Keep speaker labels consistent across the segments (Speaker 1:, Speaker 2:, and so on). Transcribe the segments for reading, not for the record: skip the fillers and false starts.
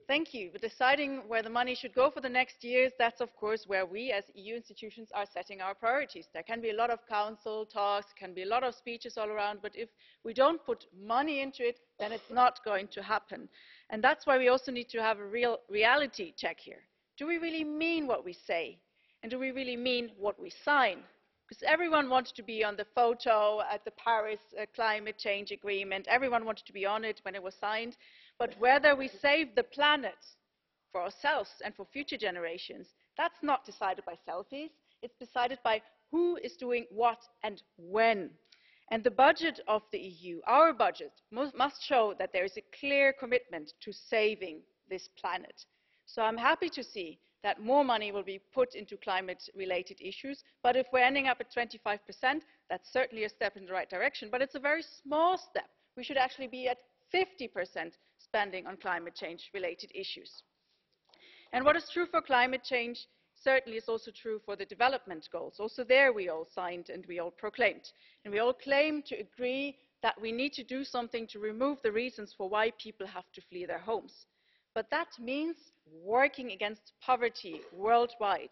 Speaker 1: Thank you. But deciding where the money should go for the next years, that's of course where we as EU institutions are setting our priorities. There can be a lot of council talks, can be a lot of speeches all around, but if we don't put money into it, then it's not going to happen. And that's why we also need to have a real reality check here. Do we really mean what we say? And do we really mean what we sign? Because everyone wanted to be on the photo at the Paris climate change agreement. Everyone wanted to be on it when it was signed. But whether we save the planet for ourselves and for future generations, that's not decided by selfies. It's decided by who is doing what and when. And the budget of the EU, our budget, must show that there is a clear commitment to saving this planet. So I'm happy to see that more money will be put into climate-related issues. But if we're ending up at 25%, that's certainly a step in the right direction. But it's a very small step. We should actually be at 50% spending on climate change-related issues. And what is true for climate change certainly is also true for the development goals. Also there we all signed and we all proclaimed. And we all claim to agree that we need to do something to remove the reasons for why people have to flee their homes. But that means working against poverty worldwide.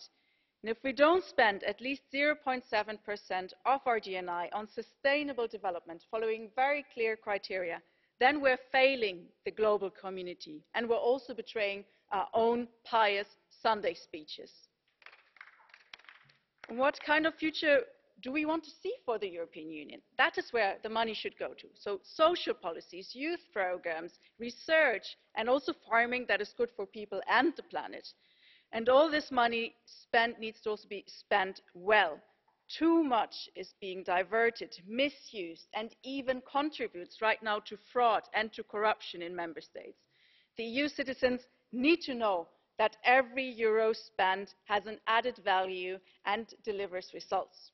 Speaker 1: And if we don't spend at least 0.7% of our GNI on sustainable development following very clear criteria, then we're failing the global community and we're also betraying our own pious Sunday speeches. What kind of future do we want to see for the European Union? That is where the money should go to. So social policies, youth programs, research, and also farming that is good for people and the planet. And all this money spent needs to also be spent well. Too much is being diverted, misused, and even contributes right now to fraud and to corruption in member states. The EU citizens need to know that every euro spent has an added value and delivers results.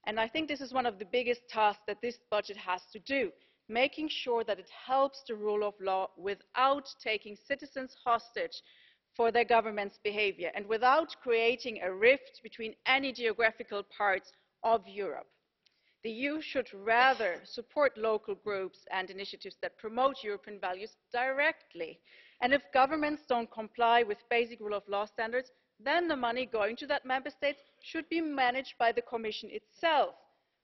Speaker 1: And I think this is one of the biggest tasks that this budget has to do, making sure that it helps the rule of law without taking citizens hostage for their government's behaviour and without creating a rift between any geographical parts of Europe. The EU should rather support local groups and initiatives that promote European values directly. And if governments don't comply with basic rule of law standards, then the money going to that member state should be managed by the Commission itself,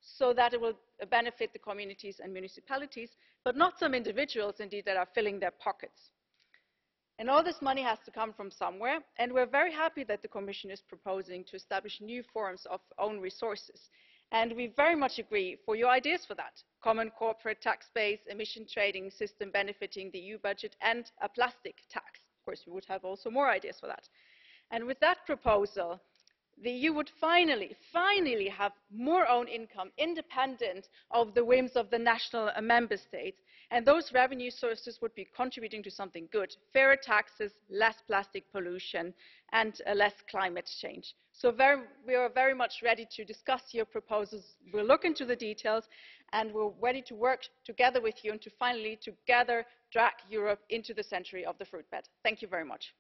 Speaker 1: so that it will benefit the communities and municipalities, but not some individuals, indeed, that are filling their pockets. And all this money has to come from somewhere, and we're very happy that the Commission is proposing to establish new forms of own resources. And we very much agree for your ideas for that. Common corporate tax base, emission trading system benefiting the EU budget, and a plastic tax. Of course, we would have also more ideas for that. And with that proposal, the EU would finally have more own income independent of the whims of the national member states. And those revenue sources would be contributing to something good: fairer taxes, less plastic pollution, and less climate change. So we are very much ready to discuss your proposals. We'll look into the details, and we're ready to work together with you and to finally together drag Europe into the century of the fruitbat. Thank you very much.